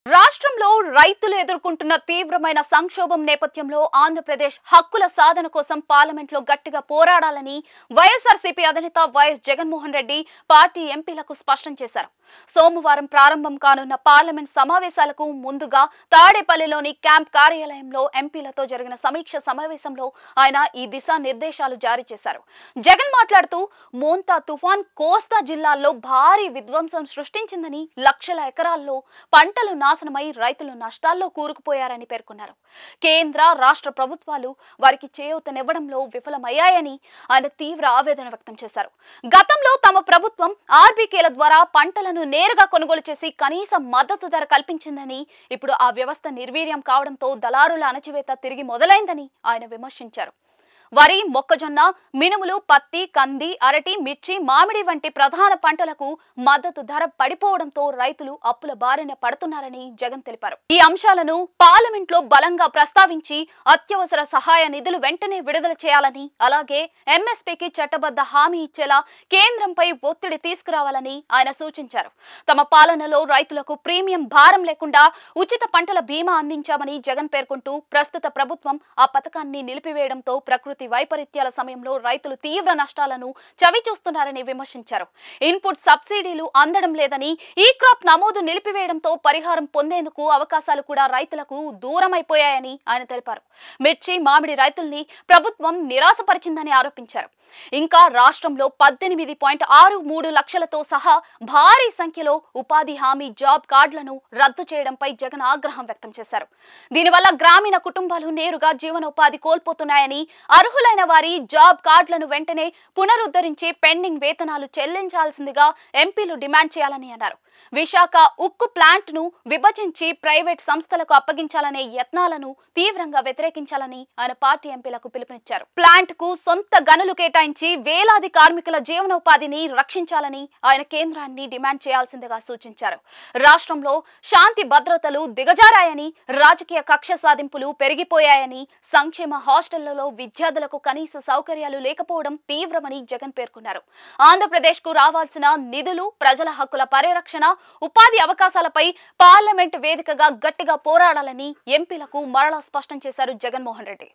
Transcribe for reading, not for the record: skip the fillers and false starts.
రాష్ట్రంలో రైతులు ఎదుర్కొంటున్న తీవ్రమైన సంక్షోభం నేపథ్యంలో ఆంధ్రప్రదేశ్ హక్కుల సాధన కోసం పార్లమెంట్లో గట్టిగా పోరాడాలని వైఎస్ఆర్సీపీ అధినేత వైఎస్ జగన్మోహన్ రెడ్డి పార్టీ ఎంపీలకు స్పష్టం చేశారు. సోమవారం ప్రారంభం కానున్న పార్లమెంట్ సమావేశాలకు ముందుగా తాడేపల్లిలోని క్యాంప్ కార్యాలయంలో ఎంపీలతో జరిగిన సమీక్ష సమావేశంలో ఆయన ఈ దిశా నిర్దేశాలు జారీ చేశారు. జగన్ మాట్లాడుతూ మోంతా తుఫాన్ కోస్తా జిల్లాల్లో భారీ విధ్వంసం సృష్టించిందని, లక్షల ఎకరాల్లో పంటలు నాశనమై రైతులు నష్టాల్లో కూరుకుపోయారని పేర్కొన్నారు. కేంద్ర రాష్ట్ర ప్రభుత్వాలు వారికి చేయూతనివ్వడంలో విఫలమయ్యాయని ఆయన తీవ్ర ఆవేదన వ్యక్తం చేశారు. గతంలో తమ ప్రభుత్వం ఆర్బీకేల ద్వారా పంటలను నేరుగా కొనుగోలు చేసి కనీస మద్దతు ధర కల్పించిందని, ఇప్పుడు ఆ వ్యవస్థ నిర్వీర్యం కావడంతో దళారుల అణచివేత తిరిగి మొదలైందని ఆయన విమర్శించారు. వరి, మొక్కజొన్న, మినుములు, పత్తి, కంది, అరటి, మిర్చి, మామిడి వంటి ప్రధాన పంటలకు మద్దతు ధర పడిపోవడంతో రైతులు అప్పుల బారిన పడుతున్నారని జగన్ తెలిపారు. ఈ అంశాలను పార్లమెంట్లో బలంగా ప్రస్తావించి అత్యవసర సహాయ నిధులు వెంటనే విడుదల చేయాలని, అలాగే ఎంఎస్పీకి చట్టబద్ధ హామీ ఇచ్చేలా కేంద్రంపై ఒత్తిడి తీసుకురావాలని ఆయన సూచించారు. తమ పాలనలో రైతులకు ప్రీమియం భారం లేకుండా ఉచిత పంటల బీమా అందించామని జగన్ పేర్కొంటూ, ప్రస్తుత ప్రభుత్వం ఆ పథకాన్ని నిలిపివేయడంతో ప్రకృతి వైపరీత్యాల సమయంలో రైతులు తీవ్ర నష్టాలను చవిచూస్తున్నారని విమర్శించారు. ఇన్పుట్ సబ్సిడీలు అందడం లేదని, ఈ క్రాప్ నమోదు నిలిపివేయడంతో పరిహారం పొందేందుకు అవకాశాలు కూడా రైతులకు దూరమైపోయాయని ఆయన తెలిపారు. మిర్చి, మామిడి రైతుల్ని ప్రభుత్వం నిరాశపరిచిందని ఆరోపించారు. ఇంకా రాష్ట్రంలో 18.63 లక్షలతో సహా భారీ సంఖ్యలో ఉపాధి హామీ జాబ్ కార్డులను రద్దు చేయడంపై జగన్ ఆగ్రహం వ్యక్తం చేశారు. దీనివల్ల గ్రామీణ కుటుంబాలు నేరుగా జీవనోపాధి కోల్పోతున్నాయని, అర్హులైన వారి జాబ్ కార్డులను వెంటనే పునరుద్ధరించి పెండింగ్ వేతనాలు చెల్లించాల్సిందిగా ఎంపీలు డిమాండ్ చేయాలని అన్నారు. విశాఖ ఉక్కు ప్లాంట్ ను విభజించి ప్రైవేట్ సంస్థలకు అప్పగించాలనే యత్నాలను తీవ్రంగా వ్యతిరేకించాలని ఆయన పార్టీ ఎంపీలకు పిలుపునిచ్చారు. ప్లాంట్ కు సొంత గనులు కేటాయించి వేలాది కార్మికుల జీవనోపాధిని రక్షించాలని ఆయన కేంద్రాన్ని డిమాండ్ చేయాల్సిందిగా సూచించారు. రాష్ట్రంలో శాంతి భద్రతలు దిగజారాయని, రాజకీయ కక్ష సాధింపులు పెరిగిపోయాయని, సంక్షేమ హాస్టళ్లలో విద్యార్థులకు కనీస సౌకర్యాలు లేకపోవడం తీవ్రమని జగన్ పేర్కొన్నారు. ఆంధ్రప్రదేశ్ కు రావాల్సిన నిధులు, ప్రజల హక్కుల పరిరక్షణ, ఉపాధి అవకాశాలపై పార్లమెంట్ వేదికగా గట్టిగా పోరాడాలని ఎంపీలకు మరలా స్పష్టం చేశారు జగన్మోహన్ రెడ్డి.